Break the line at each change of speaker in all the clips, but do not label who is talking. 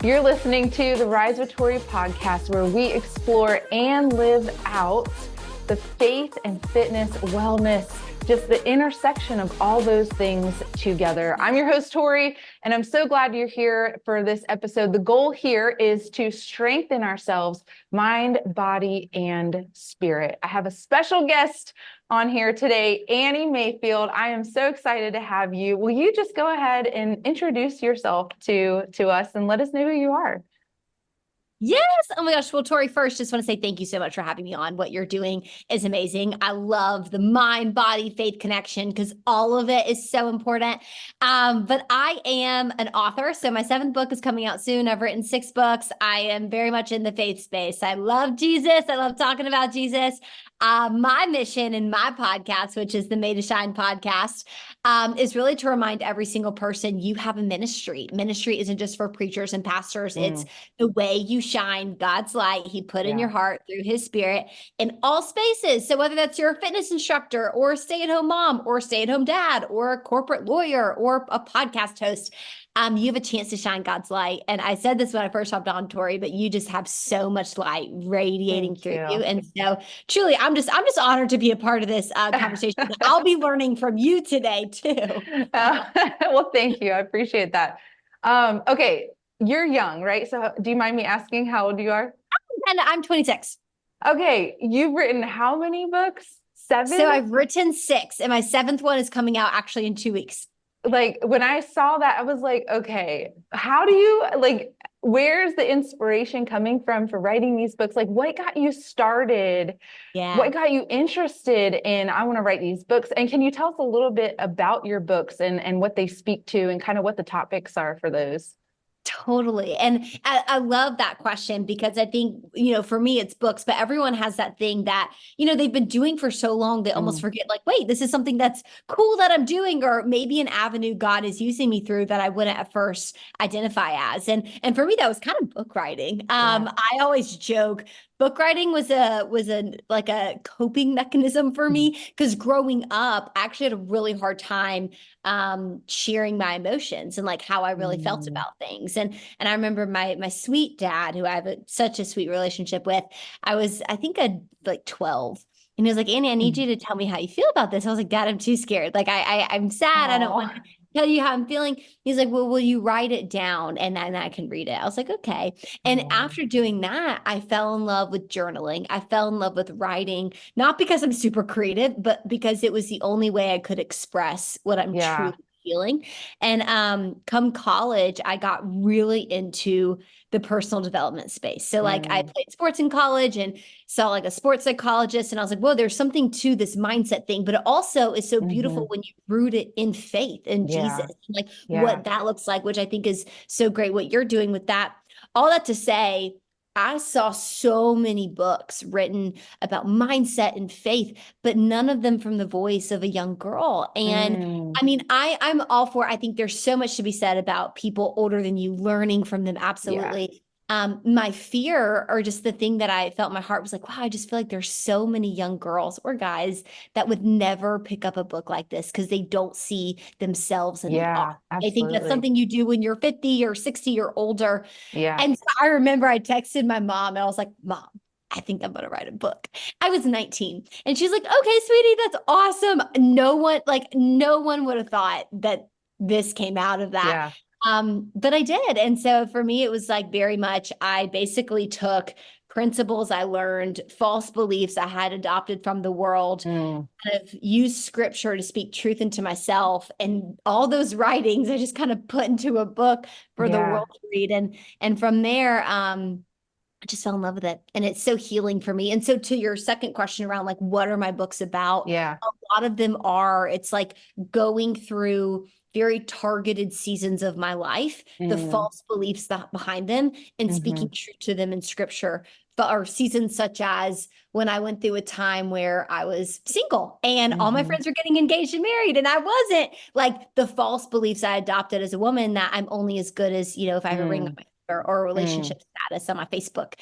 You're listening to the Rise with Torie podcast, where we explore and live out the faith and fitness, wellness, just the intersection of all those things together. I'm your host, Torie, and I'm so glad you're here for this episode. The goal here is to strengthen ourselves, mind, body, and spirit. I have a special guest on here today, Annie Mayfield. I am so excited to have you. Will you just go ahead and introduce yourself to us and let us know who you are?
Yes. Oh my gosh. Well, Torie, first, just want to say thank you so much for having me on. What you're doing is amazing. I love the mind, body, faith connection because all of it is so important. But I am an author. So my 7th book is coming out soon. I've written 6 books. I am very much in the faith space. I love Jesus. I love talking about Jesus. My mission in my podcast, which is the Made to Shine podcast, is really to remind every single person you have a ministry. Ministry isn't just for preachers and pastors. It's the way you shine God's light He put in your heart through His Spirit in all spaces. So whether that's you're a fitness instructor or a stay-at-home mom or stay-at-home dad or a corporate lawyer or a podcast host, you have a chance to shine God's light. And I said this when I first hopped on, Torie, but you just have so much light radiating through you. And so truly, I'm just honored to be a part of this conversation. I'll be learning from you today too.
Well, thank you. I appreciate that. Okay. You're young, right? So do you mind me asking how old you are?
And I'm 26.
Okay. You've written how many books? 7?
So I've written 6 and my 7th one is coming out actually in 2 weeks.
Like when I saw that, I was like, okay, how do you where's the inspiration coming from for writing these books? Like what got you started?
Yeah.
What got you interested in, I want to write these books? And can you tell us a little bit about your books and what they speak to and kind of what the topics are for those?
Totally. And I love that question because I think, for me, it's books, but everyone has that thing that, they've been doing for so long, they almost forget like, wait, this is something that's cool that I'm doing, or maybe an avenue God is using me through that I wouldn't at first identify as. And for me, that was kind of book writing. I always joke, book writing was a coping mechanism for me because growing up, I actually had a really hard time sharing my emotions and like how I really felt about things. And I remember my sweet dad, who I have such a sweet relationship with, I think I'd like 12. And he was like, Annie, I need you to tell me how you feel about this. I was like, Dad, I'm too scared. Like I'm sad. I don't want to tell you how I'm feeling. He's like, well, will you write it down and then I can read it? I was like, okay. And after doing that, I fell in love with journaling. I fell in love with writing, not because I'm super creative, but because it was the only way I could express what I'm truly feeling. And come college, I got really into the personal development space. So like I played sports in college and saw like a sports psychologist, and I was like, whoa, there's something to this mindset thing, but it also is so beautiful when you root it in faith in Jesus, like what that looks like, which I think is so great what you're doing with that. All that to say, I saw so many books written about mindset and faith, but none of them from the voice of a young girl. And I mean, I'm all for, I think there's so much to be said about people older than you learning from them. Absolutely. My fear, or just the thing that I felt in my heart, was like, wow, I just feel like there's so many young girls or guys that would never pick up a book like this because they don't see themselves in the author. I think that's something you do when you're 50 or 60 or older. And so I remember I texted my mom and I was like, Mom, I think I'm going to write a book. I was 19 and she's like, okay, sweetie, that's awesome. No one would have thought that this came out of that. But I did. And so for me, it was like very much, I basically took principles I learned, false beliefs I had adopted from the world, kind of used scripture to speak truth into myself. And all those writings, I just kind of put into a book for the world to read. And from there, I just fell in love with it. And it's so healing for me. And so to your second question around like, what are my books about? A lot of them it's like going through very targeted seasons of my life, the false beliefs that behind them, and speaking truth to them in scripture. Or seasons such as when I went through a time where I was single and all my friends were getting engaged and married and I wasn't, like the false beliefs I adopted as a woman that I'm only as good as, if I have a ring on my or relationship status on my Facebook.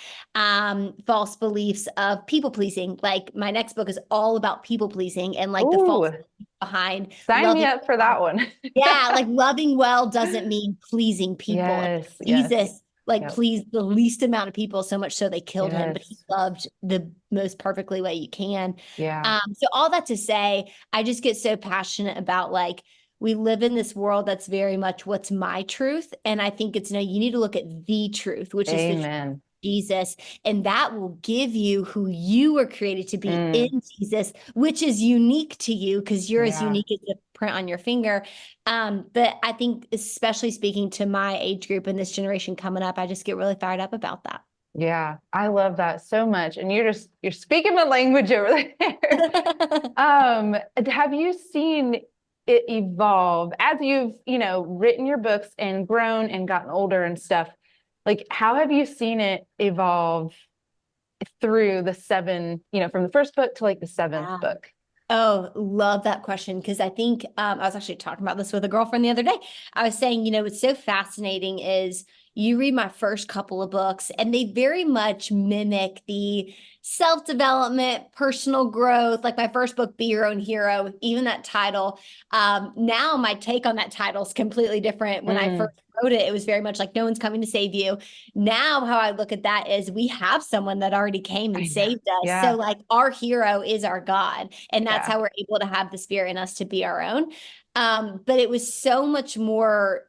False beliefs of people pleasing. Like my next book is all about people pleasing and like the false
Ooh,
beliefs behind
sign me
loving
up for that
well.
one.
Yeah, like loving well doesn't mean pleasing people. And
Yes, yes.
Jesus like
Yep.
pleased the least amount of people, so much so they killed him, but he
Yes.
loved the most perfectly way you can.
Yeah.
So all that to say, I just get so passionate about like we live in this world that's very much what's my truth. And I think it's no, you need to look at the truth, which is the truth
Amen.
of Jesus. And that will give you who you were created to be in Jesus, which is unique to you because you're as
Yeah.
unique as the print on your finger. But I think, especially speaking to my age group and this generation coming up, I just get really fired up about that.
Yeah. I love that so much. And you're speaking my language over there. Have you seen it evolve as you've, written your books and grown and gotten older and stuff? Like, how have you seen it evolve through the seven, from the first book to like the seventh
Yeah.
book?
Oh, love that question. Because I think I was actually talking about this with a girlfriend the other day. I was saying, what's so fascinating is you read my first couple of books and they very much mimic the self-development, personal growth. Like my first book, Be Your Own Hero, even that title. Now my take on that title is completely different. When I first wrote it, it was very much like no one's coming to save you. Now, how I look at that is we have someone that already came and saved us.
Yeah.
So, like, our hero is our God. And that's
Yeah.
how we're able to have the spirit in us to be our own. But it was so much more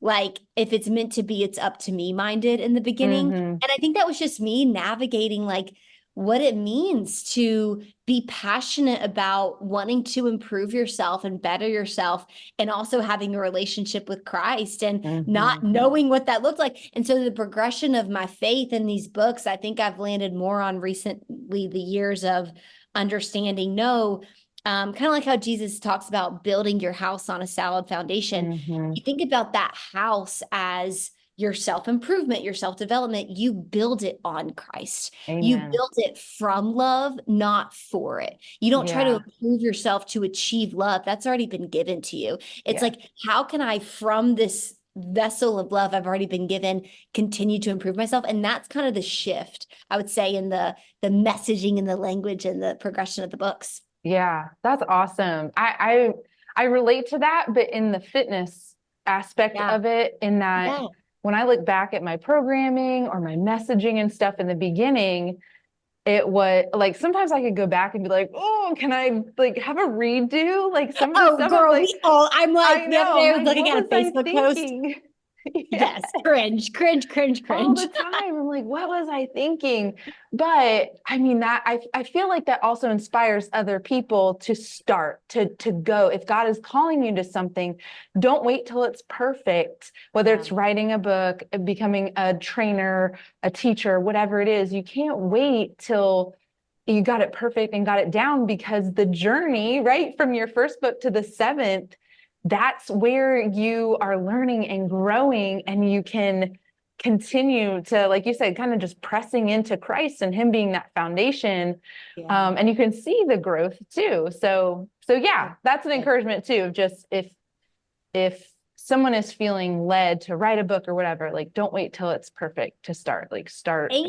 like, if it's meant to be, it's up to me minded in the beginning. And I think that was just me navigating like what it means to be passionate about wanting to improve yourself and better yourself, and also having a relationship with Christ and not knowing what that looked like. And so the progression of my faith in these books, I think I've landed more on recently the years of understanding, kind of like how Jesus talks about building your house on a solid foundation. You think about that house as your self-improvement, your self-development, you build it on Christ. You
Amen.
build it from love, not for it. You don't try to improve yourself to achieve love. That's already been given to you. It's like, how can I, from this vessel of love I've already been given, continue to improve myself? And that's kind of the shift, I would say, in the messaging and the language and the progression of the books.
Yeah, that's awesome. I relate to that, but in the fitness aspect of it, in that when I look back at my programming or my messaging and stuff in the beginning, it was like sometimes I could go back and be like, oh, can I like have a redo? Like some of the stuff
girl,
I'm like,
the other day I was
like,
looking
what
at a
was I
Facebook post.
thinking?
Yes, cringe.
All the time. I'm like, what was I thinking? But I mean, that I feel like that also inspires other people to start, to go. If God is calling you to something, don't wait till it's perfect, whether it's writing a book, becoming a trainer, a teacher, whatever it is. You can't wait till you got it perfect and got it down, because the journey, right, from your first book to the seventh, that's where you are learning and growing, and you can continue to, like you said, kind of just pressing into Christ and him being that foundation. And you can see the growth too. So yeah, that's an encouragement too, of just if someone is feeling led to write a book or whatever, like don't wait till it's perfect to start, like start.
And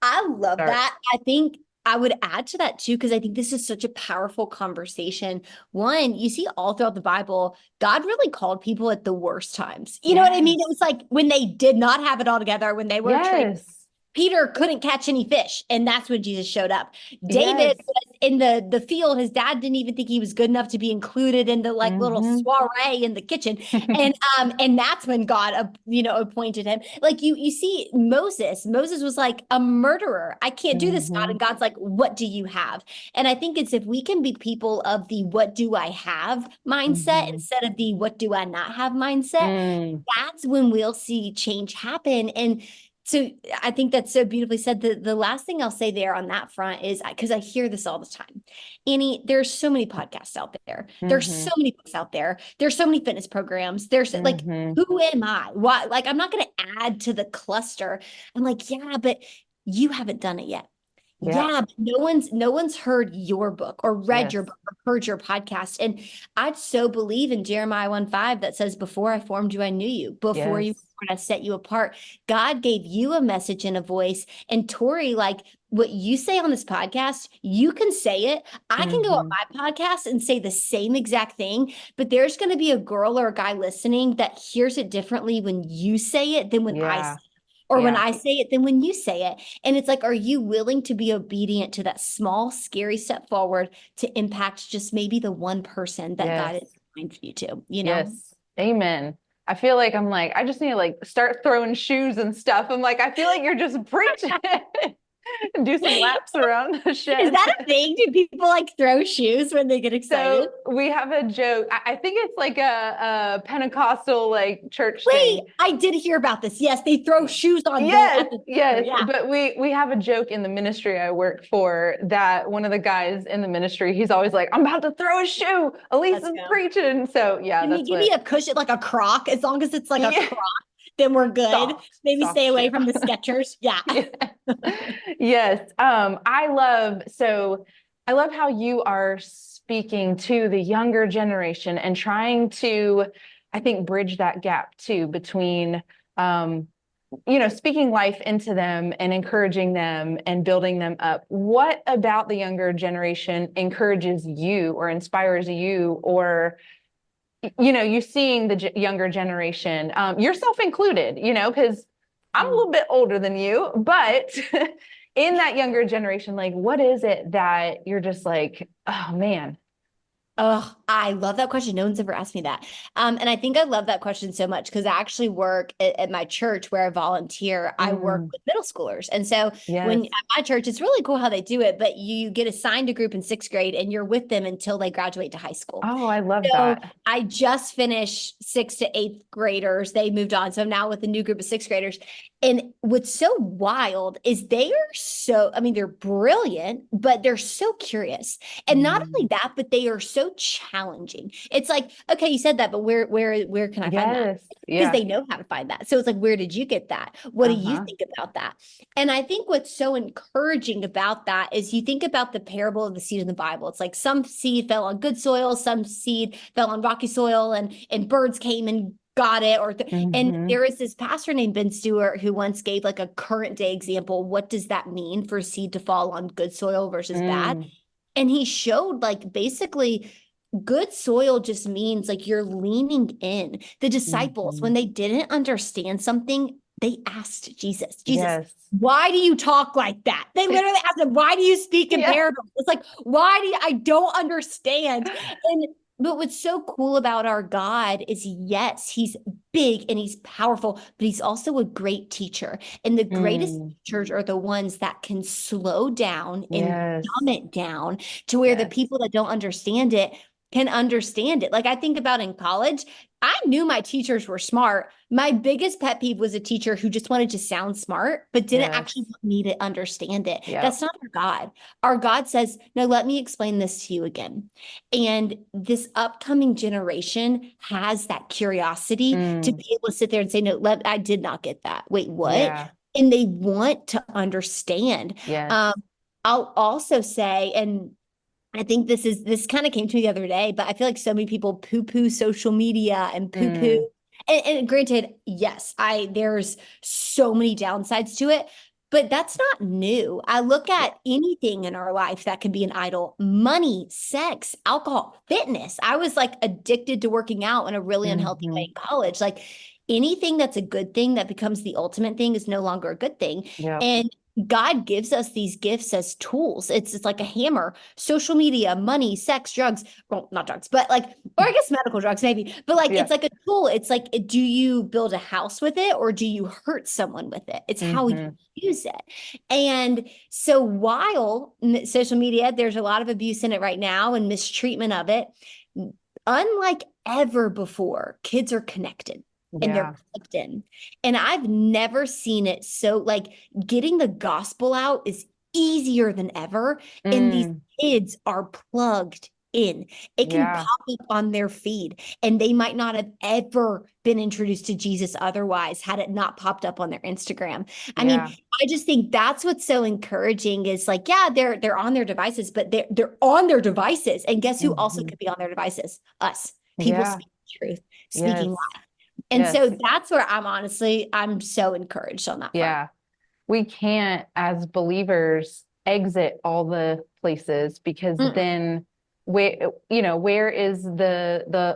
I love that. I think I would add to that too, because I think this is such a powerful conversation. One, you see all throughout the Bible, God really called people at the worst times. You know what I mean? It was like when they did not have it all together, when they were trained. Peter couldn't catch any fish, and that's when Jesus showed up. David was in the field. His dad didn't even think he was good enough to be included in the like little soiree in the kitchen. And that's when God, appointed him. Like you see Moses was like a murderer. I can't do this, God. And God's like, what do you have? And I think it's if we can be people of the what do I have mindset instead of the what do I not have mindset, that's when we'll see change happen. And so I think that's so beautifully said. The last thing I'll say there on that front is, because I hear this all the time, Annie, there's so many podcasts out there. There's so many books out there. There's so many fitness programs. There's like, who am I? Why? Like, I'm not going to add to the cluster. I'm like, yeah, but you haven't done it yet.
Yeah.
Yeah, but no one's heard your book or read your
Yes.
book or heard your podcast. And I so believe in Jeremiah 1:5 that says, before I formed you, I knew you. Before you
Yes.
were born, I set you apart. God gave you a message and a voice. And Torie, like what you say on this podcast, you can say it. I can go on
Hmm.
my podcast and say the same exact thing, but there's going to be a girl or a guy listening that hears it differently when you say it than when I say
Yeah.
it. Or when
Yeah.
I say it, than when you say it. And it's like, are you willing to be obedient to that small, scary step forward to impact just maybe the one person that God
Yes.
is trying for you to, you know?
Yes. Amen. I feel like I'm like, I just need to like start throwing shoes and stuff. I'm like, I feel like you're just preaching. Do some laps around the
Is
shed.
that a thing? Do people like throw shoes when they get excited?
So we have a joke. I think it's like a Pentecostal like church
Wait,
thing.
I did hear about this. Yes, they throw shoes on the
Yes,
at the
yes.
yeah.
But we have a joke in the ministry I work for that one of the guys in the ministry, he's always like, I'm about to throw a shoe.
Let's
Elisa's
go.
preaching. So yeah,
Can you
that's
give me
what.
a cushion like a crock? As long as it's like a
Yeah,
crock, then we're good. Maybe
soft
stay
shoe.
away from the Skechers. Yeah.
Yeah. Yes. I love how you are speaking to the younger generation and trying to, I think, bridge that gap too between, speaking life into them and encouraging them and building them up. What about the younger generation encourages you or inspires you, or you seeing the younger generation, yourself included, because I'm a little bit older than you, but in that younger generation, like, what is it that you're just like, oh man.
Oh, I love that question. No one's ever asked me that. And I think I love that question so much because I actually work at my church where I volunteer. I work
Mm,
with middle schoolers. And so when
yes.
at my church, it's really cool how they do it, but you get assigned a group in sixth grade and you're with them until they graduate to high school.
Oh, I love
So
that.
I just finished sixth to eighth graders. They moved on. So I'm now with a new group of sixth graders. And what's so wild is they are so, I mean, they're brilliant, but they're so curious. And not only
Mm,
that, but they are so challenging. It's like, okay, you said that, but where can I find that?
yes.
Because
Yeah.
they know how to find that. So it's like, where did you get that? What do you
Uh-huh.
think about that? And I think what's so encouraging about that is you think about the parable of the seed in the Bible. It's like some seed fell on good soil, some seed fell on rocky soil, and birds came and got it. And
Hmm.
there is this pastor named Ben Stewart who once gave like a current day example. What does that mean for seed to fall on good soil versus bad?
Mm,
And he showed like basically good soil just means like you're leaning in. The disciples,
hmm.
when they didn't understand something, they asked Jesus,
Yes.
why do you talk like that? They literally asked him, why do you speak in
Yeah.
parables? It's like, why do you, I don't understand. And but what's so cool about our God is yes, he's big and he's powerful, but he's also a great teacher. And the greatest
Mm,
teachers are the ones that can slow down and
yes.
dumb it down to where the
Yes.
people that don't understand it can understand it. Like I think about in college, I knew my teachers were smart. My biggest pet peeve was a teacher who just wanted to sound smart, but didn't actually
Yes.
want me to understand it.
Yeah.
That's not our God. Our God says, no, let me explain this to you again. And this upcoming generation has that curiosity to
Mm,
be able to sit there and say, no, I did not get that. Wait, what?
yeah.
And they want to understand.
Yes.
Um, I'll also say, and I think this kind of came to me the other day, but I feel like so many people poo-poo social media and poo-poo.
Mm,
And granted, yes, there's so many downsides to it, but that's not new. I look
yeah.
at anything in our life that can be an idol: money, sex, alcohol, fitness. I was like addicted to working out in a really unhealthy way
Hmm.
in college. Like anything that's a good thing that becomes the ultimate thing is no longer a good thing.
Yeah.
And God gives us these gifts as tools. It's like a hammer: social media, money, sex, drugs. Well, not drugs, but like, or I guess medical drugs maybe. But like,
Yeah.
it's like a tool. It's like, do you build a house with it or do you hurt someone with it? It's how you
Hmm.
use it. And so while social media, there's a lot of abuse in it right now and mistreatment of it. Unlike ever before, kids are connected and they're
Yeah.
plugged in. And I've never seen it so like getting the gospel out is easier than ever. And these
Mm,
kids are plugged in. It can
Yeah.
pop up on their feed, and they might not have ever been introduced to Jesus otherwise had it not popped up on their Instagram. I mean,
Yeah.
I just think that's what's so encouraging is like, yeah, they're on their devices, but they're on their devices. And guess who also
Mhm.
could be on their devices? Us, people
Yeah.
speaking truth, speaking
Yes.
life. And so
Yes.
that's where I'm so encouraged on that front.
Yeah. We can't, as believers, exit all the places because
Mm-mm.
then where is the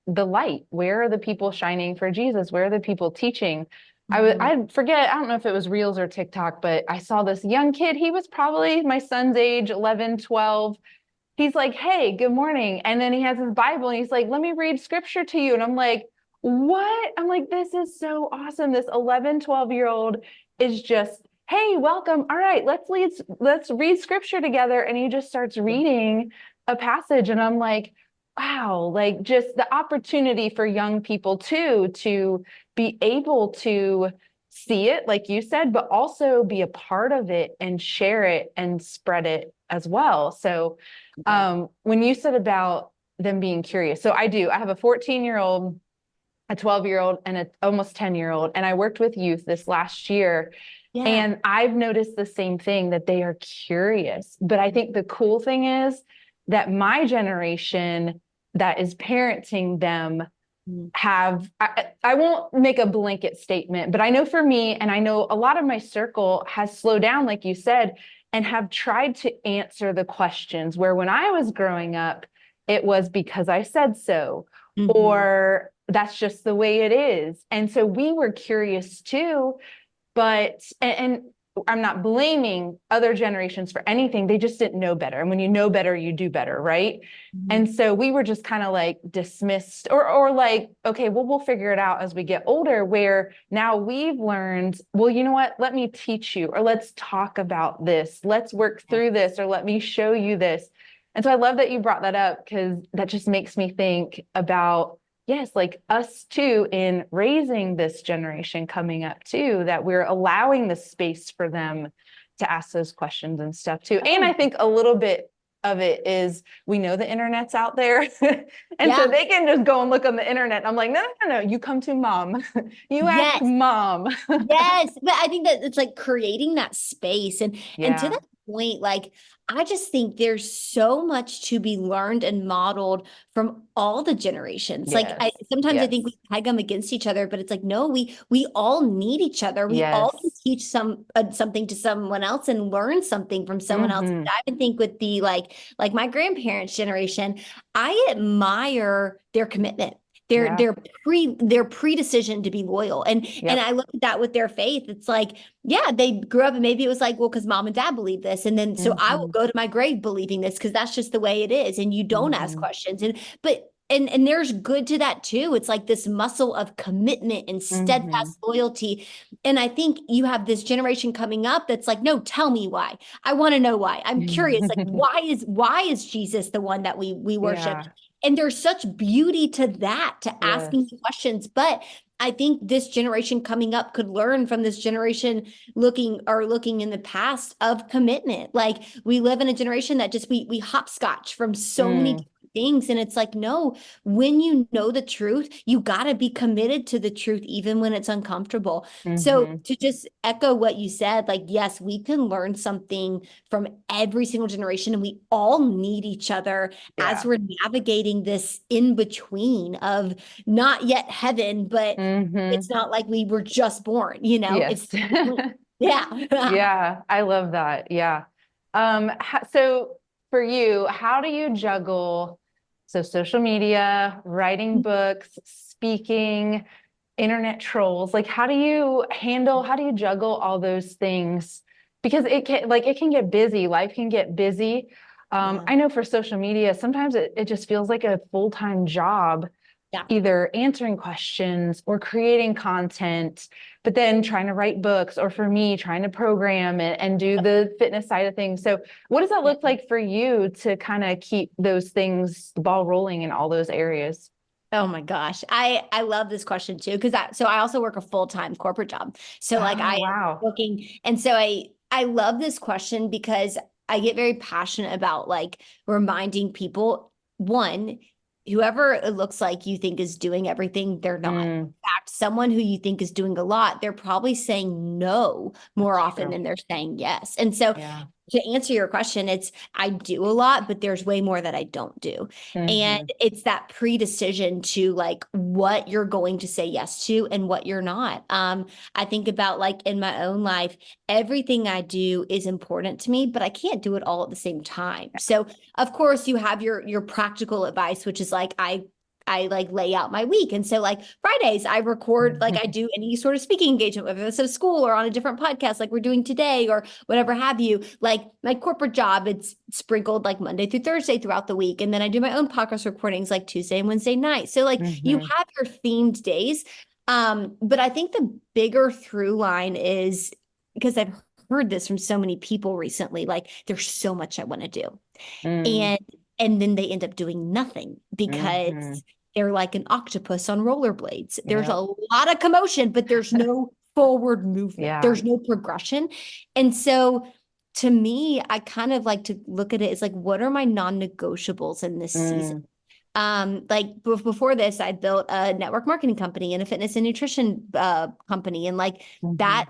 light? Where are the people shining for Jesus? Where are the people teaching?
Mhm.
I forget, I don't know if it was Reels or TikTok, but I saw this young kid. He was probably my son's age, 11, 12. He's like, "Hey, good morning." And then he has his Bible and he's like, "Let me read scripture to you." And I'm like, "What?" I'm like, "This is so awesome." This 11, 12-year old is just, "Hey, welcome. All right, let's read scripture together." And he just starts reading a passage. And I'm like, wow, like just the opportunity for young people too to be able to see it, like you said, but also be a part of it and share it and spread it as well. So when you said about them being curious, so I do. I have a 14-year-old, a 12-year-old, and an almost 10-year-old, and I worked with youth this last year.
Yeah.
And I've noticed the same thing that they are curious. But I think the cool thing is that my generation that is parenting them
Mhm.
I won't make a blanket statement, but I know for me, and I know a lot of my circle has slowed down, like you said, and have tried to answer the questions where when I was growing up, it was because I said so,
Mhm.
or that's just the way it is. And so we were curious too, and I'm not blaming other generations for anything. They just didn't know better. And when you know better, you do better, right?
Mhm.
And so we were just kind of like dismissed or like, okay, well, we'll figure it out as we get older, where now we've learned, well, you know what? Let me teach you, or let's talk about this. Let's work through this, or let me show you this. And so I love that you brought that up because that just makes me think about, yes, like us too, in raising this generation coming up too, that we're allowing the space for them to ask those questions and stuff too. And
Oh,
I think a little bit of it is we know the internet's out there. And so
yeah.
they can just go and look on the internet. I'm like, no, no, no, no, you come to mom. You ask
Yes.
mom.
Yes, but I think that it's like creating that space and to
Yeah.
that point, like I just think there's so much to be learned and modeled from all the generations. Like I
Yes.
sometimes I think
Yes.
we peg them against each other, but it's like no, we all need each other. We all can
Yes.
teach something to someone else and learn something from someone else.
Mm-hmm.
I even think with the like my grandparents' generation, I admire their commitment their
Yeah.
their their pre-decision to be loyal and
Yep.
I look at that with their faith. It's like yeah, they grew up and maybe it was like well because mom and dad believe this and then so I will
Mm-hmm.
go to my grave believing this because that's just the way it is and you don't ask
Mm-hmm.
questions and there's good to that too. It's like this muscle of commitment and
Mm-hmm.
steadfast loyalty. And I think you have this generation coming up that's like, no, tell me why. I want to know why. I'm curious. Like, why is Jesus the one that we worship?
Yeah.
And there's such beauty to that, to asking
Yes.
the questions. But I think this generation coming up could learn from this generation looking in the past of commitment. Like we live in a generation that just we hopscotch from so many
Mm.
different things. And it's like, no, when you know the truth, you gotta be committed to the truth, even when it's uncomfortable. So
Mm-hmm.
to just echo what you said, like, yes, we can learn something from every single generation, and we all need each other as
Yeah.
we're navigating this in between of not yet heaven, but
Mm-hmm.
it's not like we were just born, you know,
Yes.
it's yeah.
Yeah, I love that. Yeah. So for you, how do you juggle social media, writing books, speaking, internet trolls? Like how do you juggle all those things? Because it can get busy, life can get busy.
Yeah.
I know for social media, sometimes it just feels like a full-time job,
Yeah.
either answering questions or creating content, but then trying to write books, or for me, trying to program and do the fitness side of things. So, what does that
Yeah.
look like for you to kind of keep those things, the ball rolling in all those areas?
Oh my gosh. I love this question too because I also work a full-time corporate job. So like I
Oh,
am
wow.
working and so I love this question because I get very passionate about like reminding people one, whoever it looks like you think is doing everything, they're not. In fact, someone who you think is doing a lot, they're probably saying no more often than they're saying yes. And so
Yeah.
to answer your question, I do a lot, but there's way more that I don't do. And
Mm-hmm.
it's that pre-decision to like what you're going to say yes to and what you're not. I think about like in my own life, everything I do is important to me, but I can't do it all at the same time. So of course you have your practical advice, which is like I like lay out my week. And so like Fridays, I record, like I do any sort of speaking engagement, whether it's at school or on a different podcast, like we're doing today or whatever have you. Like my corporate job, it's sprinkled like Monday through Thursday throughout the week. And then I do my own podcast recordings like Tuesday and Wednesday night. So like you
Mm-hmm.
have your themed days. But I think the bigger through line is because I've heard this from so many people recently, like there's so much I want to do.
Mm-hmm.
And then they end up doing nothing
Mm-hmm.
because they're like an octopus on rollerblades. There's a
Yep.
lot of commotion, but there's no forward movement.
Yeah.
There's no progression. And so to me, I kind of like to look at it as like, what are my non-negotiables in this season?
Mm.
Like before this, I built a network marketing company and a fitness and nutrition company. And like
Mm-hmm.
that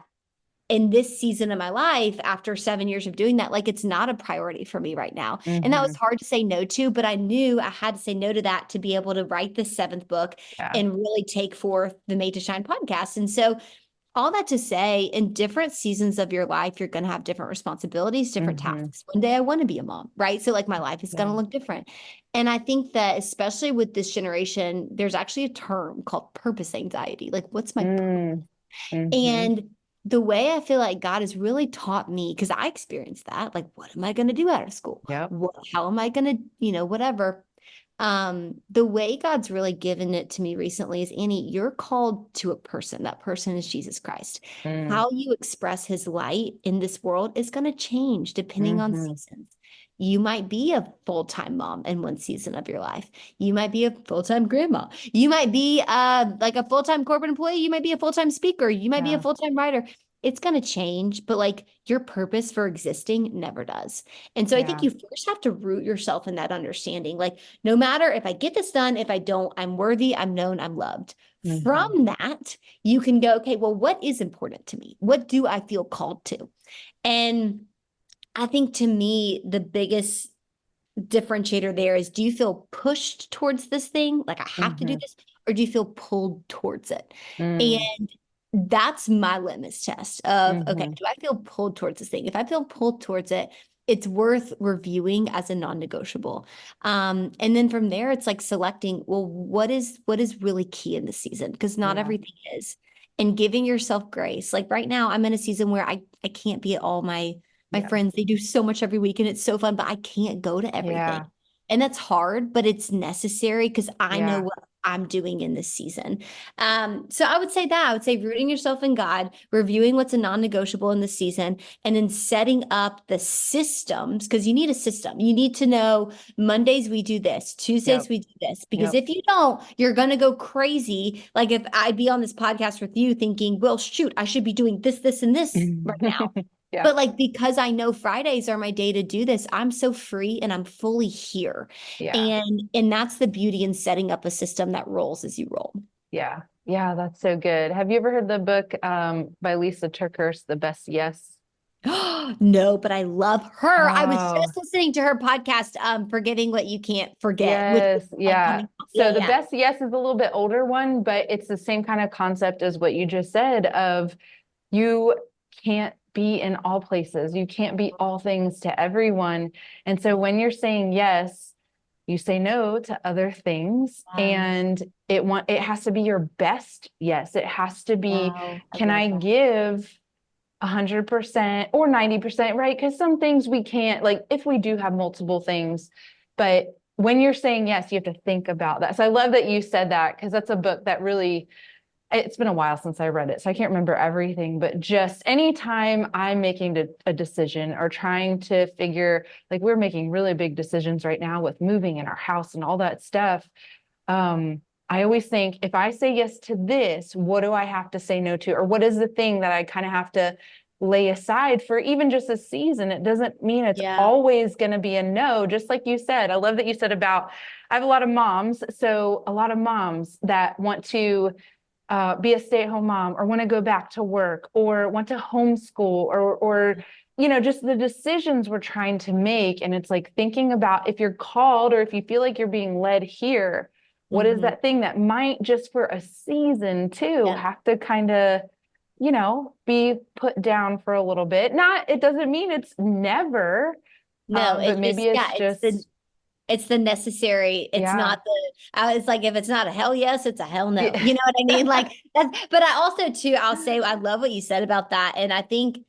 in this season of my life, after 7 years of doing that, like it's not a priority for me right now. And that
Mm-hmm.
was hard to say no to, but I knew I had to say no to that to be able to write the seventh book
Yeah.
and really take forth the Made to Shine podcast. And so all that to say, in different seasons of your life, you're going to have different responsibilities, different
Mm-hmm.
tasks. One day I want to be a mom, right? So like my life is going to
Yeah.
look different. And I think that especially with this generation, there's actually a term called purpose anxiety. Like, what's my purpose?
Mm-hmm.
And the way I feel like God has really taught me, because I experienced that, like, what am I going to do out of school?
Yep.
How am I going to, whatever. The way God's really given it to me recently is, Annie, you're called to a person. That person is Jesus Christ.
Mm.
How you express his light in this world is going to change depending on
Mm-hmm.
seasons. You might be a full-time mom in one season of your life. You might be a full-time grandma. You might be like a full-time corporate employee. You might be a full-time speaker. You might be a
Yeah.
full-time writer. It's going to change, but like your purpose for existing never does. And so I think
Yeah.
you first have to root yourself in that understanding. Like, no matter if I get this done, if I don't, I'm worthy, I'm known, I'm loved.
Mm-hmm.
From that, you can go, okay, well, what is important to me? What do I feel called to? And I think to me, the biggest differentiator there is, do you feel pushed towards this thing? Like I have to do
Mm-hmm.
this, or do you feel pulled towards it?
Mm.
And that's my litmus test of, okay,
Mm-hmm.
do I feel pulled towards this thing? If I feel pulled towards it, it's worth reviewing as a non-negotiable. And then from there, it's like selecting, well, what is really key in this season? Because not
Yeah.
everything is. And giving yourself grace. Like right now, I'm in a season where I can't be at all my
Yeah.
friends. They do so much every week and it's so fun, but I can't go to everything.
Yeah.
And that's hard, but it's necessary because I know
Yeah.
what I'm doing in this season. So I would say that I would say rooting yourself in God, reviewing what's a non-negotiable in the season, and then setting up the systems because you need a system. You need to know Mondays we do this,
Yep.
Tuesdays we do this, because
Yep.
if you don't, you're going to go crazy. Like if I'd be on this podcast with you thinking, well, shoot, I should be doing this, this, and this right now.
Yeah.
But like because I know Fridays are my day to do this, I'm so free and I'm fully here.
Yeah.
And that's the beauty in setting up a system that rolls as you roll.
Yeah. Yeah. That's so good. Have you ever heard the book by Lisa Turkhurst, The Best Yes?
No, but I love her. I was
Oh,
just listening to her podcast, Forgetting What You Can't Forget, which is
yes.
like
Yeah.
coming out.
So
Yeah,
The
yeah.
Best Yes is a little bit older one, but it's the same kind of concept as what you just said of you can't be in all places. You can't be all things to everyone. And so when you're saying yes, you say no to other things, and it has to be your best yes. It has to be,
Wow, I
can
love
I
that.
give 100% or 90%, right? Because some things we can't, like if we do have multiple things, but when you're saying yes, you have to think about that. So I love that you said that, because that's a book that really, it's been a while since I read it, so I can't remember everything, but just anytime I'm making a decision or trying to figure, like we're making really big decisions right now with moving in our house and all that stuff. I always think, if I say yes to this, what do I have to say no to? Or what is the thing that I kind of have to lay aside for even just a season. It doesn't mean it's
Yeah.
always going to be a no, just like you said. I love that you said about, I have a lot of moms. So a lot of moms that want to be a stay-at-home mom, or want to go back to work, or want to homeschool, or just the decisions we're trying to make. And it's like thinking about, if you're called, or if you feel like you're being led here, what is that thing that might just for a season too have to kind of be put down for a little bit. It doesn't mean it's never,
No,
but maybe it's just,
it's the necessary. It's not it's like, if it's not a hell yes, it's a hell no.
Yeah.
You know what I mean? Like that's, but I also too, I'll say, I love what you said about that. And I think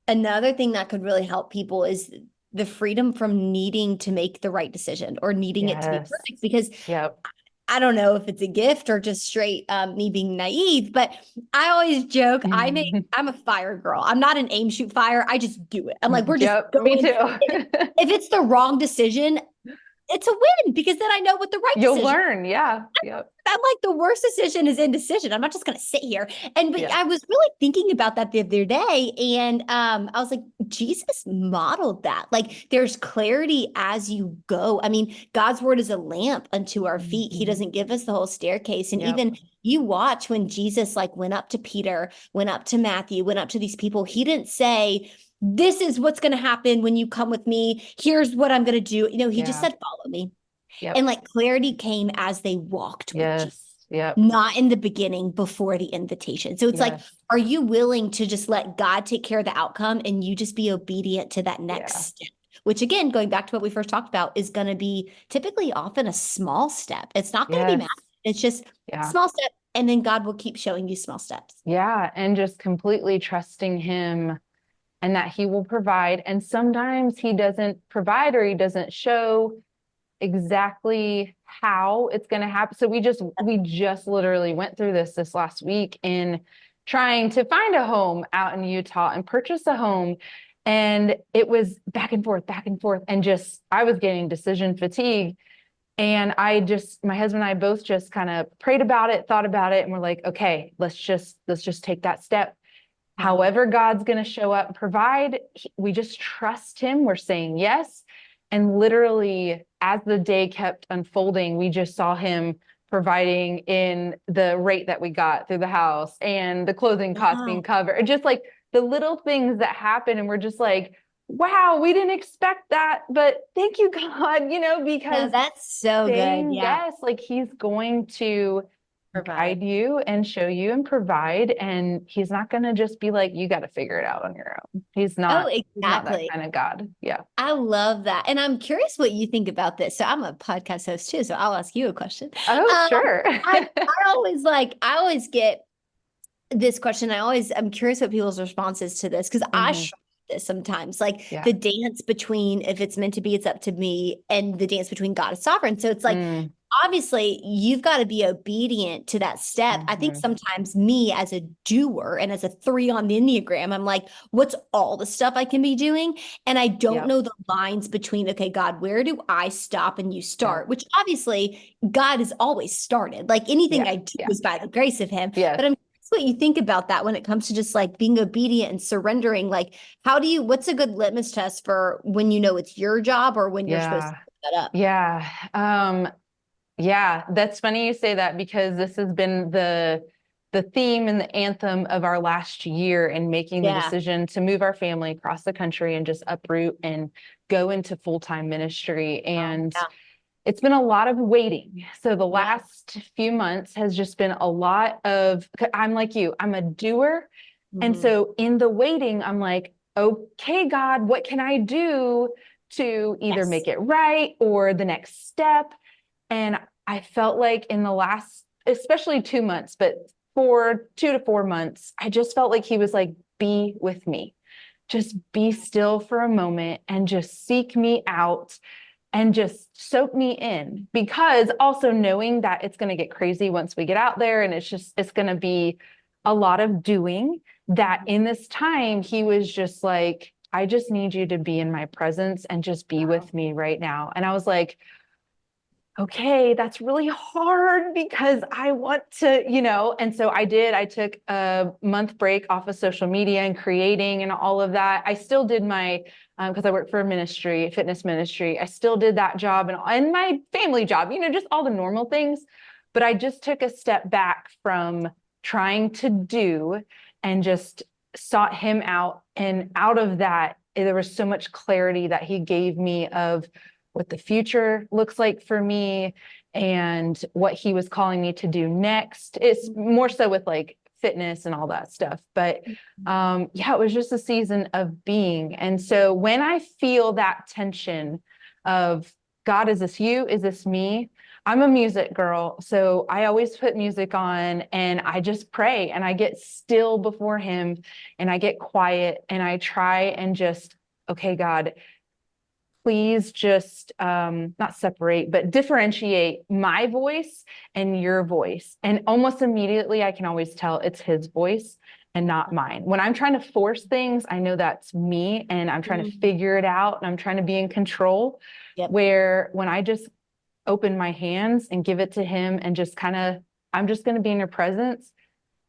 another thing that could really help people is the freedom from needing to make the right decision or needing it to be perfect, because I don't know if it's a gift or just straight me being naive, but I always joke, I'm a fire girl. I'm not an aim, shoot, fire. I just do it. I'm like, we're just going.
Me too.
If it's the wrong decision, it's a win, because then I know what the right
You'll
decision.
learn. Yeah. Yep.
I'm like, the worst decision is indecision. I'm not just going to sit here. But I was really thinking about that the other day. And I was like, Jesus modeled that. Like, there's clarity as you go. I mean, God's word is a lamp unto our feet. He doesn't give us the whole staircase. And even you watch when Jesus like went up to Peter, went up to Matthew, went up to these people, he didn't say, this is what's going to happen when you come with me. Here's what I'm going to do. He just said, follow me. And like clarity came as they walked with Jesus, not in the beginning before the invitation. So it's like, are you willing to just let God take care of the outcome and you just be obedient to that next step? Which again, going back to what we first talked about, is going to be typically often a small step. It's not going to be massive. It's just small step. And then God will keep showing you small steps.
Yeah. And just completely trusting him, and that he will provide. And sometimes he doesn't provide, or he doesn't show exactly how it's going to happen. So we just literally went through this last week in trying to find a home out in Utah and purchase a home. And it was back and forth. And just, I was getting decision fatigue. And my husband and I both just kind of prayed about it, thought about it. And we're like, okay, let's just take that step. However God's going to show up and provide, we just trust him. We're saying yes. And literally, as the day kept unfolding, we just saw him providing in the rate that we got through the house, and the clothing costs being covered. Just like the little things that happen. And we're just like, wow, we didn't expect that, but thank you, God, because
that's so good.
Yes, like he's going to guide you and show you and provide. And he's not going to just be like, you got to figure it out on your own. He's not, he's not that kind of God. Yeah.
I love that. And I'm curious what you think about this. So I'm a podcast host too, so I'll ask you a question.
Oh, sure.
I always get this question. I'm curious what people's responses to this, because I struggle with this sometimes, like the dance between, if it's meant to be, it's up to me, and the dance between God is sovereign. So it's like, obviously you've got to be obedient to that step. I think sometimes me as a doer and as a 3 on the Enneagram, I'm like, what's all the stuff I can be doing? And I don't know the lines between, okay, God, where do I stop and you start? Which obviously God has always started. Like anything I do is by the grace of him. But I'm curious what you think about that when it comes to just like being obedient and surrendering. Like, what's a good litmus test for when it's your job, or when you're supposed to put that up?
Yeah, that's funny you say that, because this has been the theme and the anthem of our last year in making the decision to move our family across the country and just uproot and go into full-time ministry. And it's been a lot of waiting. So the last few months has just been a lot of, I'm like you, I'm a doer. And so in the waiting, I'm like, okay, God, what can I do to either make it right or the next step? And I felt like in the last, especially 2 months, but for 2 to 4 months, I just felt like he was like, be with me, just be still for a moment and just seek me out and just soak me in. Because also knowing that it's going to get crazy once we get out there, and it's going to be a lot of doing, that in this time, he was just like, I just need you to be in my presence and just be with me right now. And I was like, okay, that's really hard because I want to, and so I took a month break off of social media and creating and all of that. I still did my, because I work for a ministry, fitness ministry. I still did that job and my family job, just all the normal things. But I just took a step back from trying to do and just sought him out. And out of that, there was so much clarity that he gave me of what the future looks like for me and what he was calling me to do next. It's more so with like fitness and all that stuff. But yeah, it was just a season of being. And so when I feel that tension of God, is this you? Is this me? I'm a music girl. So I always put music on and I just pray and I get still before him and I get quiet and I try and just, okay, God, please just not separate, but differentiate my voice and your voice. And almost immediately, I can always tell it's his voice and not mine. When I'm trying to force things, I know that's me and I'm trying to figure it out and I'm trying to be in control.
Yep.
Where when I just open my hands and give it to him and just kind of, I'm just going to be in your presence,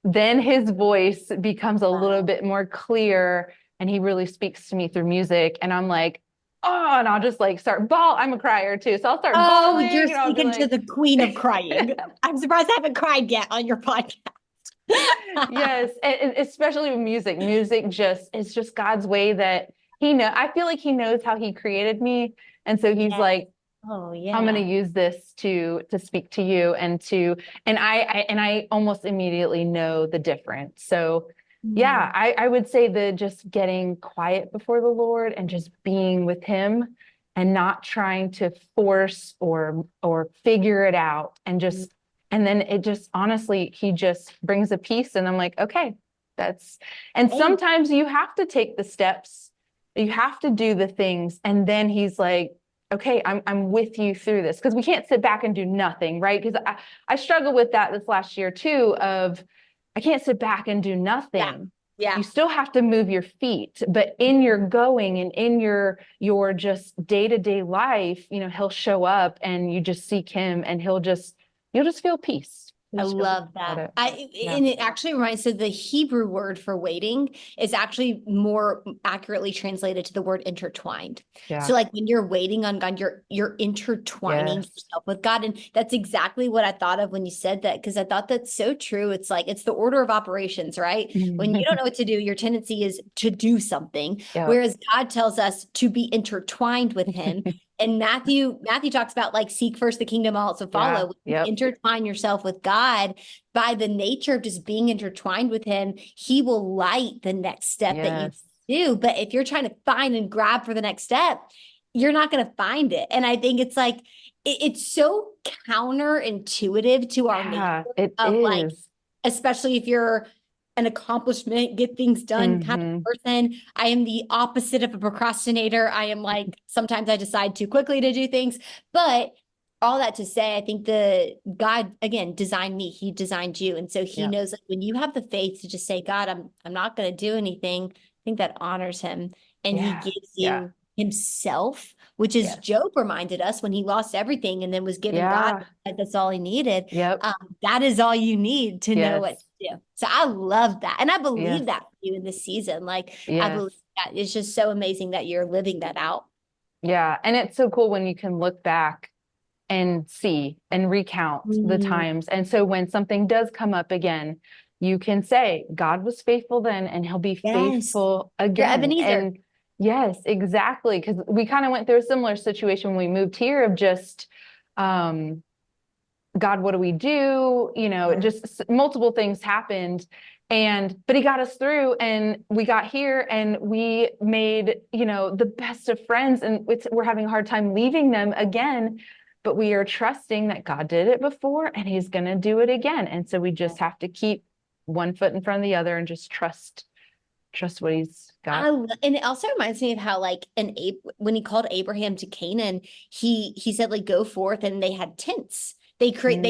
then his voice becomes a little bit more clear and he really speaks to me through music. And I'm like, oh, and I'll just like start I'm a crier too. So I'll start bawling.
You're
and I'll be
speaking
like,
to the queen of crying. I'm surprised I haven't cried yet on your podcast.
yes. And especially with music. It's just God's way that I feel like he knows how he created me. And so he's like,
oh yeah,
I'm going to use this to speak to you and I almost immediately know the difference. So yeah, I would say the just getting quiet before the Lord and just being with him and not trying to force or figure it out and just, and then it just, honestly, he just brings a peace and I'm like, okay, and sometimes you have to take the steps, you have to do the things. And then he's like, okay, I'm with you through this. Cause we can't sit back and do nothing. Right. Cause I struggled with that this last year too, I can't sit back and do nothing.
Yeah.
You still have to move your feet, but in your going and in your just day-to-day life, he'll show up and you just seek him and you'll just feel peace.
I love that. And it actually reminds me, the Hebrew word for waiting is actually more accurately translated to the word intertwined.
Yeah.
So like when you're waiting on God, you're intertwining yourself with God. And that's exactly what I thought of when you said that, because I thought that's so true. It's like, it's the order of operations, right? When you don't know what to do, your tendency is to do something. Whereas God tells us to be intertwined with him. And Matthew talks about like seek first the kingdom, also follow. Intertwine yourself with God by the nature of just being intertwined with him. He will light the next step that you do. But if you're trying to find and grab for the next step, you're not going to find it. And I think it's like, it's so counterintuitive to our nature of like, especially if you're an accomplishment, get things done kind of person. I am the opposite of a procrastinator. I am like, sometimes I decide too quickly to do things, but all that to say, I think God, again, designed me. He designed you. And so he knows that when you have the faith to just say, God, I'm not going to do anything, I think that honors him. And he gives you himself, which is Job reminded us when he lost everything and then was given God. That's all he needed. That is all you need to know what to do. So I love that. And I believe that for you in this season. Like, I believe that it's just so amazing that you're living that out.
Yeah. And it's so cool when you can look back and see and recount the times. And so when something does come up again, you can say, God was faithful then, and he'll be faithful again. And yes, exactly. Because we kind of went through a similar situation when we moved here of just, God, what do we do? Just multiple things happened. But he got us through and we got here and we made, the best of friends, and we're having a hard time leaving them again, but we are trusting that God did it before and he's going to do it again. And so we just have to keep one foot in front of the other and just trust what he's got.
And it also reminds me of how like when he called Abraham to Canaan, he said like, go forth, and they had tents. They carried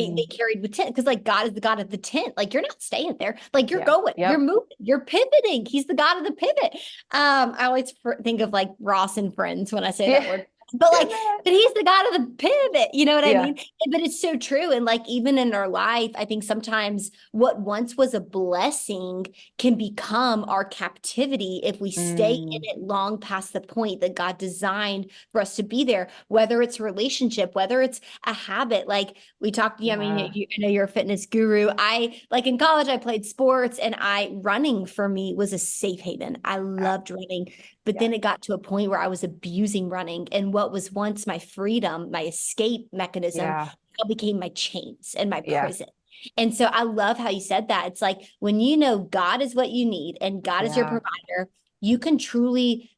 with tent, because like God is the God of the tent. Like you're not staying there. Like you're going, you're moving, you're pivoting. He's the God of the pivot. I always think of like Ross and Friends when I say that word. But like,
Goodness.
but he's the God of the pivot, you know what I
Yeah.
mean? But it's so true. And like, even in our life, I think sometimes what once was a blessing can become our captivity if we stay in
Mm,
it long past the point that God designed for us to be there, whether it's a relationship, whether it's a habit. Like we talked, I mean,
yeah.
I know you're a fitness guru. I like in college, I played sports, and running for me was a safe haven. I
Uh,
loved running. But
yeah.
then it got to a point where I was abusing running. And what was once my freedom, my escape mechanism,
Yeah.
now became my chains and my
Yeah.
prison. And so I love how you said that. It's like when you know God is what you need and God is your
Yeah.
provider, you can truly,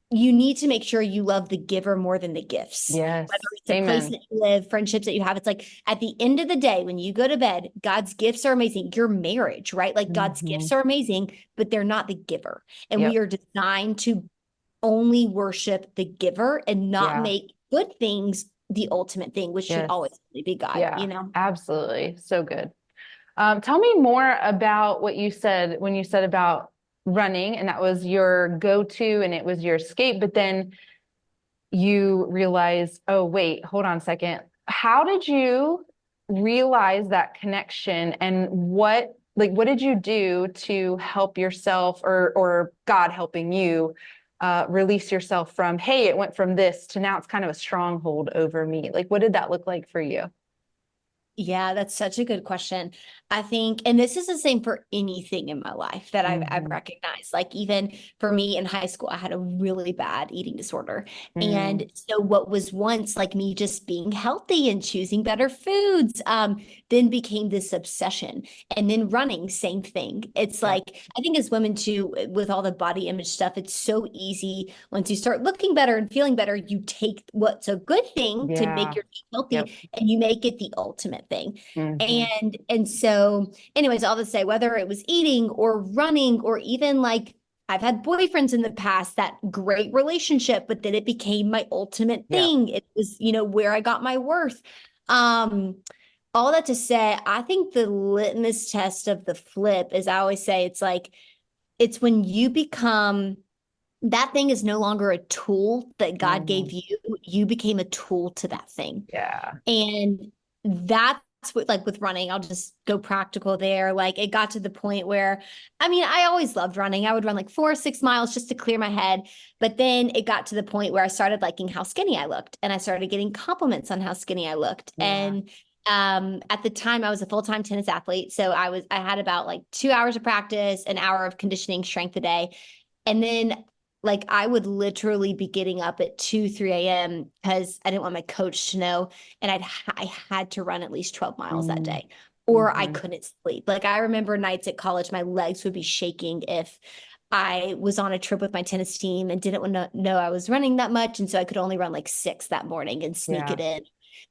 you need to make sure you love the giver more than the gifts. Whether
Yes.
it's a place
Amen.
that you live, friendships that you have, it's like at the end of the day, when you go to bed, God's gifts are amazing. Your marriage, right? Like God's
Hmm.
gifts are amazing, but they're not the giver. And we
Yep.
are designed to only worship the giver and not
Yeah.
make good things the ultimate thing, which should
Yes.
always be God,
Yeah.
you know?
Absolutely. So good. Tell me more about what you said when you said about running, and that was your go-to and it was your escape, but then you realize, oh, wait, hold on a second. How did you realize that connection and what did you do to help yourself or God helping you release yourself from, hey, it went from this to now it's kind of a stronghold over me. Like, what did that look like for you?
Yeah, that's such a good question. I think, and this is the same for anything in my life that I've
Hmm.
recognized. Like even for me in high school, I had a really bad eating disorder.
Mm,
And so what was once like me just being healthy and choosing better foods, then became this obsession. And then running, same thing. It's
yeah.
like, I think as women too, with all the body image stuff, it's so easy once you start looking better and feeling better, you take what's a good thing to make
Yeah.
your
Yep.
healthy and you make it the ultimate thing.
Hmm.
And so anyways, all to say whether it was eating or running or even like I've had boyfriends in the past, that great relationship, but then it became my ultimate
Yep.
thing. It was, where I got my worth. Um, all that to say, I think the litmus test of the flip, as I always say, it's like it's when you become that thing is no longer a tool that God
Hmm.
gave you. You became a tool to that thing.
Yeah.
And that's what, like with running, I'll just go practical there. Like it got to the point where, I mean, I always loved running. I would run like 4 or 6 miles just to clear my head. But then it got to the point where I started liking how skinny I looked and I started getting compliments on how skinny I looked.
Yeah.
And at the time I was a full-time tennis athlete. So I had about like 2 hours of practice, an hour of conditioning strength a day. And then like I would literally be getting up at 2, 3 a.m. because I didn't want my coach to know. And I had to run at least 12 miles that
Mm,
day, or I
hmm.
couldn't sleep. Like I remember nights at college, my legs would be shaking if I was on a trip with my tennis team and didn't want to know I was running that much. And so I could only run like 6 that morning and sneak
Yeah.
it in.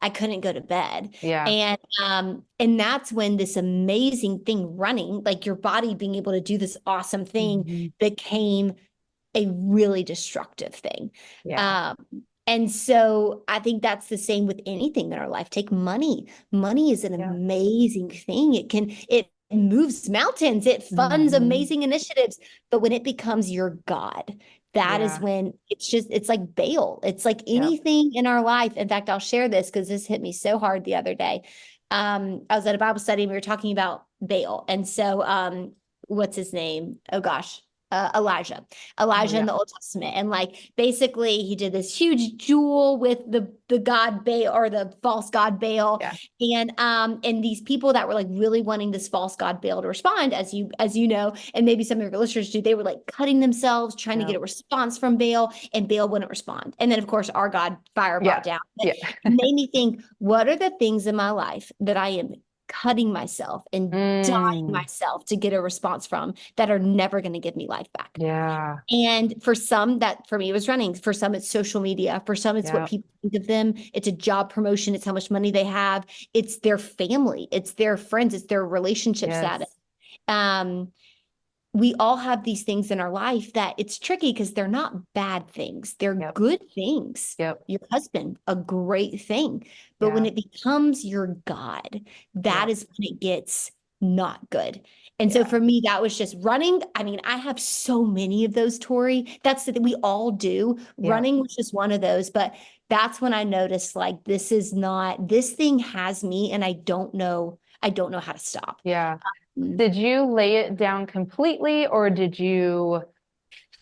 I couldn't go to bed.
Yeah.
And that's when this amazing thing running, like your body being able to do this awesome thing
Hmm.
became a really destructive thing.
Yeah.
Um, and so I think that's the same with anything in our life. Take money. Money is an
Yeah.
amazing thing. It moves mountains, it funds
Hmm.
amazing initiatives. But when it becomes your God, that is
Yeah.
when it's like Baal. It's like
Yep.
anything in our life. In fact, I'll share this because this hit me so hard the other day. I was at a Bible study and we were talking about Baal. And so what's his name? Oh gosh. Elijah,
Oh,
Elijah in
yeah.
the Old Testament, and like basically he did this huge duel with the god Baal or the false god Baal,
Yeah.
and these people that were like really wanting this false god Baal to respond, as you know, and maybe some of your listeners do, they were like cutting themselves trying to get
Yep.
a response from Baal, and Baal wouldn't respond, and then of course our God fire brought
Yeah.
down. But
Yeah.
it made me think, what are the things in my life that I am cutting myself and dying
Mm,
myself to get a response from that are never going to give me life back.
yeah.
And for some, that for me it was running. For some, it's social media. For some, it's what
Yeah.
people think of them. It's a job promotion. It's how much money they have. It's their family. It's their friends. It's their relationship status.
Yes.
Um, we all have these things in our life that it's tricky because they're not bad things. They're
Yep.
good things.
Yep.
Your husband, a great thing. But when
Yeah.
it becomes your God, that
Yeah.
is when it gets not good. And so
Yeah.
for me, that was just running. I mean, I have so many of those, Torie. That's the thing we all do.
Yeah.
Running was just one of those, but that's when I noticed like this thing has me and I don't know how to stop.
Yeah.
Mm,
Did you lay it down completely or did you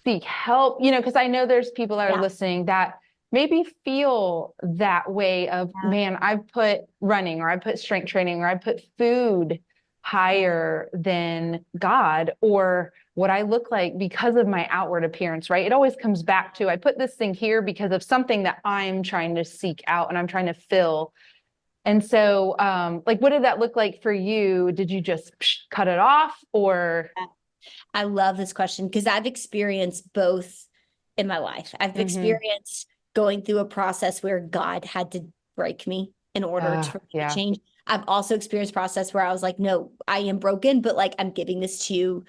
seek help? Because I know there's people that are
Yeah.
listening that maybe feel that way of,
Yeah.
man, I've put running or I put strength training or I put food higher than God or what I look like because of my outward appearance, right? It always comes back to I put this thing here because of something that I'm trying to seek out and I'm trying to fill. And so, like, what did that look like for you? Did you just cut it off or?
I love this question because I've experienced both in my life. I've
Mhm.
experienced going through a process where God had to break me in order for me to
Yeah.
change. I've also experienced process where I was like, no, I am broken, but like I'm giving this to you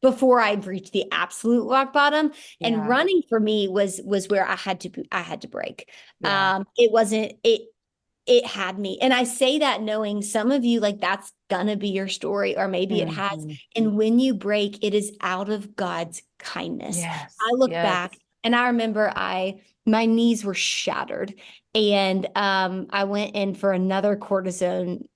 before I've reached the absolute rock bottom. And
Yeah.
running for me was where I had to break.
Yeah.
It wasn't it had me. And I say that knowing some of you, like that's gonna be your story, or maybe it has.
Mhm.
And when you break, it is out of God's kindness. I
Yes.
look
Yes.
back and I remember my knees were shattered. And I went in for another cortisone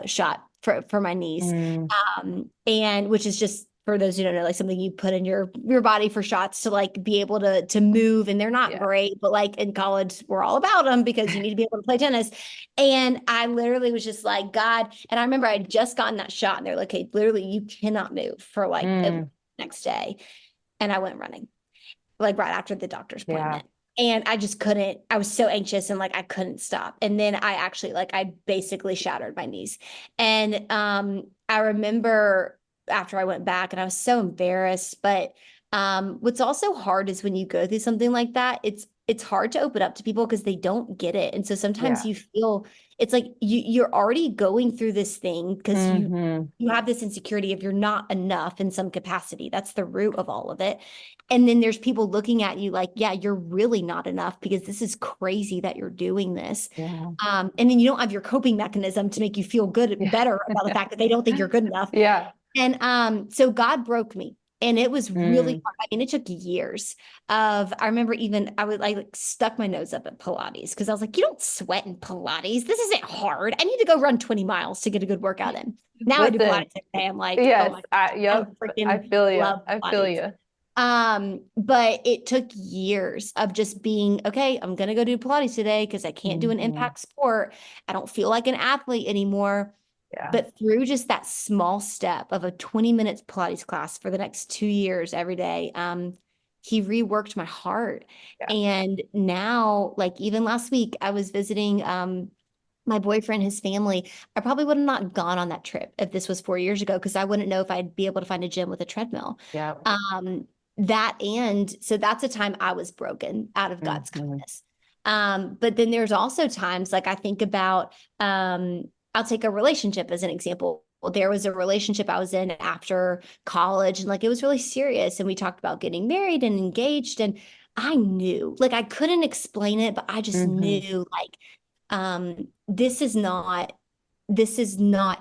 shot for my knees.
Mm,
And which is just for those who don't know, like something you put in your body for shots to like be able to move. And they're not
yeah.
great, but like in college, we're all about them because you need to be able to play tennis. And I literally was just like, God. And I remember I had just gotten that shot, and they're like, "Okay, literally, you cannot move for like
Mm,
next day." And I went running, like right after the doctor's
yeah.
appointment. And I just couldn't, I was so anxious and like I couldn't stop. And then I actually like I basically shattered my knees. And I remember after I went back and I was so embarrassed. But what's also hard is when you go through something like that, it's hard to open up to people because they don't get it. And so sometimes
Yeah.
you feel it's like you're already going through this thing because
Hmm.
you have this insecurity of you're not enough in some capacity. That's the root of all of it. And then there's people looking at you like, yeah, you're really not enough because this is crazy that you're doing this.
Yeah.
And then you don't have your coping mechanism to make you feel good,
Yeah.
better about the fact that they don't think you're good enough.
Yeah.
And so God broke me. And it was really
Mm,
hard. I mean, it took years I remember even I would like stuck my nose up at Pilates because I was like, you don't sweat in Pilates. This isn't hard. I need to go run 20 miles to get a good workout in. Now I do
listen,
Pilates every day. I'm like, oh
yes.
my, I
Yep. I
freaking
feel you.
love
I feel
Pilates.
you.
But it took years of just being, okay, I'm gonna go do Pilates today because I can't do an
Hmm.
impact sport. I don't feel like an athlete anymore.
Yeah.
But through just that small step of a 20 minutes Pilates class for the next 2 years every day, he reworked my heart.
Yeah.
And now, like even last week, I was visiting my boyfriend, his family. I probably would have not gone on that trip if this was 4 years ago because I wouldn't know if I'd be able to find a gym with a treadmill.
Yeah.
That and so that's a time I was broken out of God's
Hmm.
kindness. But then there's also times like I think about I'll take a relationship as an example. There was a relationship I was in after college, and like it was really serious. And we talked about getting married and engaged. And I knew, like, I couldn't explain it, but I just
Hmm.
knew, like, this is not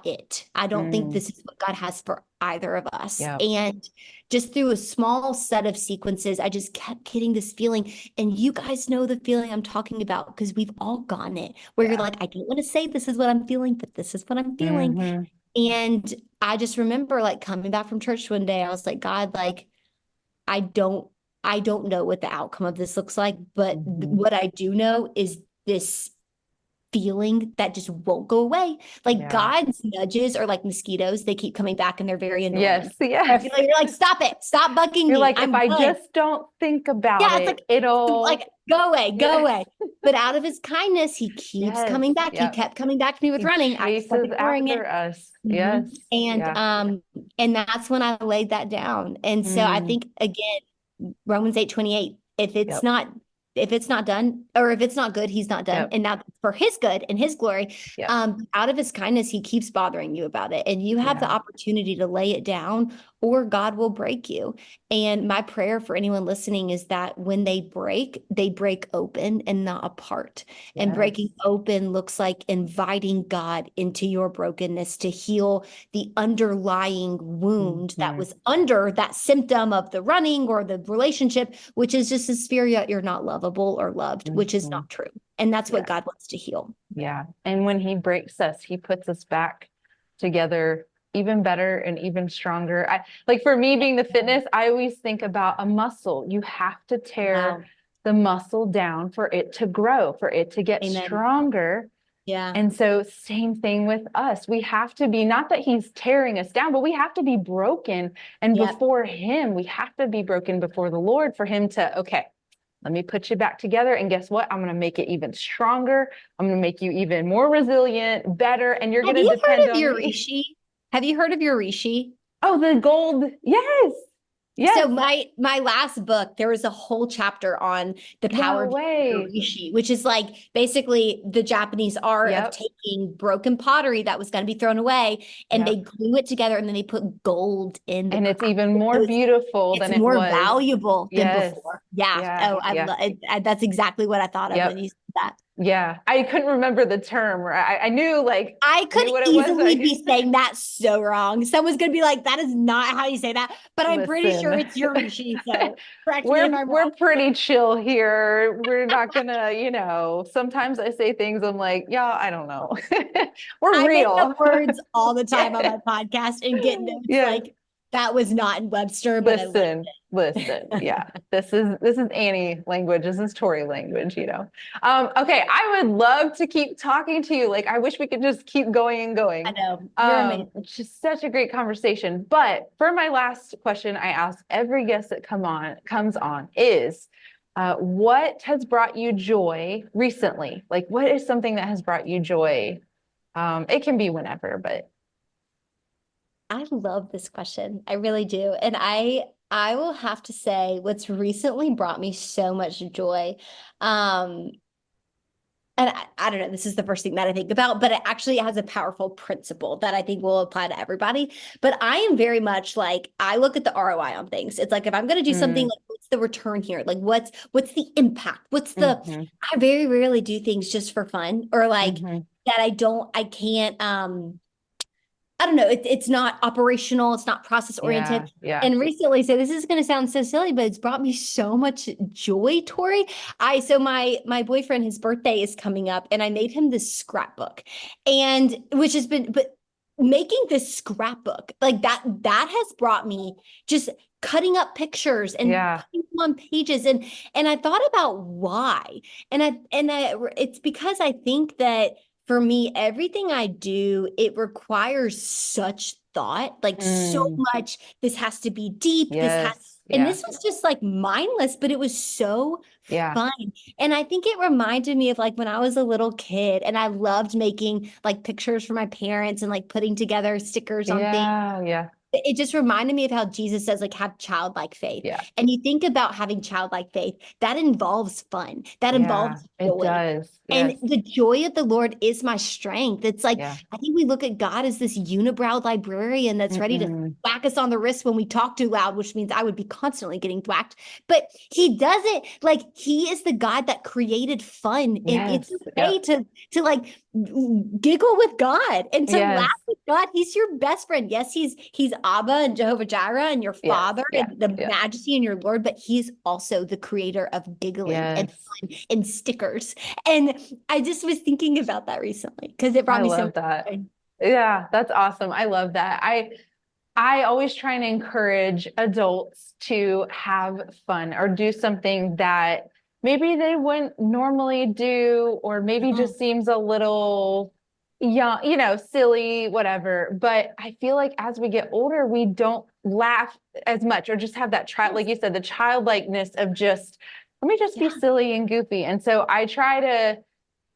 it. I don't think
Mm,
this is what God has for either of us.
yeah.
And just through a small set of sequences, I just kept getting this feeling. And you guys know the feeling I'm talking about because we've all gotten it, where you're
Yeah.
like, I don't want to say this is what I'm feeling, but this is what I'm feeling.
Hmm.
And I just remember like coming back from church one day, I was like, God, like, I don't, I don't know what the outcome of this looks like, but
Hmm.
what I do know is this feeling that just won't go away. Like
Yeah.
God's nudges are like mosquitoes. They keep coming back and they're very
Yes.
annoying. I
Yes.
feel like you're like, stop it. Stop bugging
You're
me.
like, if
I'm
I
good.
just don't think about
Yeah, it's
it,
like
it'll,
go away, go
yes.
away. But out of his kindness, he keeps
Yes.
coming back. He
Yep.
kept coming back to me with
He
running. I just kept
chases
ignoring it.
after us.
Mhm.
Yes.
And
Yeah.
that's when I laid that down. And so I
Mm,
think again, Romans 8:28,
yep.
if it's not done, or if it's not good, he's not done.
Yep.
And now for his good and his glory,
Yep.
out of his kindness, he keeps bothering you about it. And you have the
Yeah.
opportunity to lay it down or God will break you. And my prayer for anyone listening is that when they break open and not apart. And
Yes.
breaking open looks like inviting God into your brokenness to heal the underlying wound that was under that symptom of the running or the relationship, which is just this fear that you're not lovable or loved, which is not true. And that's what God wants to heal.
Yeah. And when he breaks us, he puts us back together even better and even stronger. Like for me being the fitness, I always think about a muscle. You have to tear the muscle down for it to grow, for it to get stronger.
Yeah.
And so same thing with us. We have to be, not that he's tearing us down, but we have to be broken. And before him, we have to be broken before the Lord for him to, okay, let me put you back together. And guess what? I'm going to make it even stronger. I'm going to make you even more resilient, better. And you're going to depend on me.
Have you heard of Yorishi?
Oh, the gold. Yes. Yes.
So my last book, there was a whole chapter on the power of Yorishi, which is like basically the Japanese art of taking broken pottery that was going to be thrown away, and they glue it together, and then they put gold in the
it's even more beautiful than it was.
It's more valuable than before. Yeah. Oh, I love it. That's exactly what I thought of when you said that.
Yeah, I couldn't remember the term. I knew, like,
I could easily be saying that so wrong. Someone's gonna be like, "That is not how you say that," but I'm pretty sure it's Yorishi. So correct me if I'm wrong.
We're pretty chill here. We're not gonna, sometimes I say things I'm like, yeah, I don't know. We're real.
I make up words all the time on my podcast and get notes like that was not in Webster, but
listen. Yeah, this is Annie language. This is Torie language, Okay, I would love to keep talking to you. Like, I wish we could just keep going and going.
I know. You're amazing.
It's just such a great conversation. But for my last question, I ask every guest that comes on is, what has brought you joy recently? Like, what is something that has brought you joy? It can be whenever, but.
I love this question. I really do. And I will have to say what's recently brought me so much joy. And I don't know, this is the first thing that I think about, but it actually has a powerful principle that I think will apply to everybody. But I am very much like, I look at the ROI on things. It's like, if I'm going to do something, like, what's the return here? Like, what's the impact? I very rarely do things just for fun, or like that I can't, I don't know. It's not operational. It's not process oriented.
Yeah.
And recently, so this is going to sound so silly, but it's brought me so much joy, Torie. So my boyfriend, his birthday is coming up, and I made him this scrapbook, and which has been, but making this scrapbook like that has brought me just cutting up pictures and putting them on pages, and I thought about why, and it's because I think that. For me, everything I do, it requires such thought, like so much. This has to be deep. And this was just like mindless, but it was so fun. And I think it reminded me of like when I was a little kid, and I loved making like pictures for my parents and like putting together stickers on things.
Yeah.
It just reminded me of how Jesus says, like, have childlike faith.
Yeah.
And you think about having childlike faith, that involves fun. That involves joy.
It does.
And the joy of the Lord is my strength. It's like, I think we look at God as this unibrow librarian that's ready to whack us on the wrist when we talk too loud, which means I would be constantly getting thwacked. But he doesn't, like, he is the God that created fun. And it's okay to like giggle with God and to laugh with God. He's your best friend. Yes, he's Abba and Jehovah Jireh and your father and the majesty and your Lord, but he's also the creator of giggling and fun and stickers. And I just was thinking about that recently because it brought me so
that. Yeah, that's awesome. I love that. I always try and encourage adults to have fun or do something that maybe they wouldn't normally do, or maybe just seems a little young, silly, whatever. But I feel like as we get older, we don't laugh as much, or just have that like you said, the childlikeness of just, let me just be silly and goofy. And so I try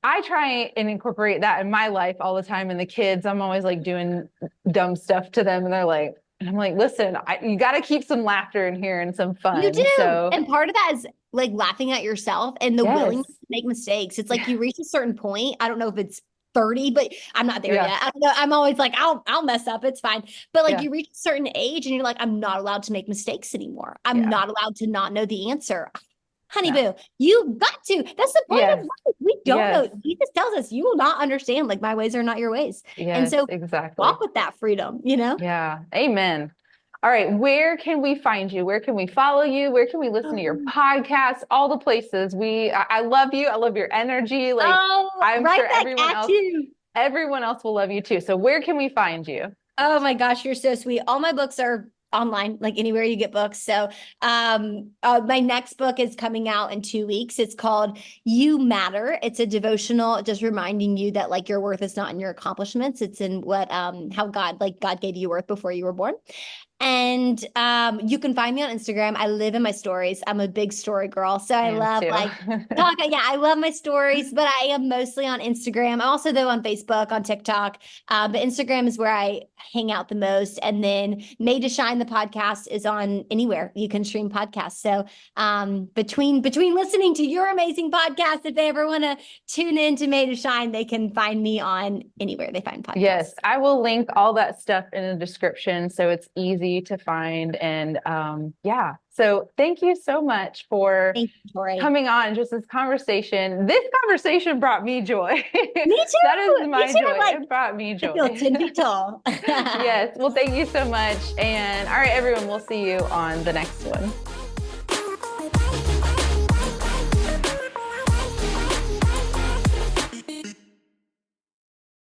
and incorporate that in my life all the time. And the kids, I'm always like doing dumb stuff to them, and they're like, and I'm like, listen, you got to keep some laughter in here and some fun.
You do. And part of that is like laughing at yourself and the willingness to make mistakes. It's like you reach a certain point. I don't know if it's 30, but I'm not there yet. I don't know. I'm always like, I'll mess up. It's fine. But like you reach a certain age and you're like, I'm not allowed to make mistakes anymore. I'm not allowed to not know the answer. Honey boo, you got to. That's the point of life. We don't know. Jesus tells us you will not understand. Like my ways are not your ways. And so
exactly.
walk with that freedom, you know?
Yeah. Amen. All right. Where can we find you? Where can we follow you? Where can we listen to your podcast? All the places. I love you. I love your energy. Like I'm sure everyone else will love you too. So where can we find you?
Oh my gosh, you're so sweet. All my books are online, like anywhere you get books. So my next book is coming out in 2 weeks. It's called You Matter. It's a devotional just reminding you that like your worth is not in your accomplishments. It's in what how God gave you worth before you were born. And you can find me on Instagram. I live in my stories. I'm a big story girl. So I love I love my stories, but I am mostly on Instagram. I'm also though on Facebook, on TikTok. But Instagram is where I hang out the most. And then Made to Shine, the podcast, is on anywhere you can stream podcasts. So between listening to your amazing podcast, if they ever want to tune in to Made to Shine, they can find me on anywhere they find podcasts.
Yes, I will link all that stuff in the description so it's easy to find. And so thank you so much for coming on. Just this conversation. This conversation brought me joy. Me
too.
That is my joy. It brought me joy.
I feel 10 feet tall.
Yes. Well, thank you so much. And all right, everyone, we'll see you on the next one.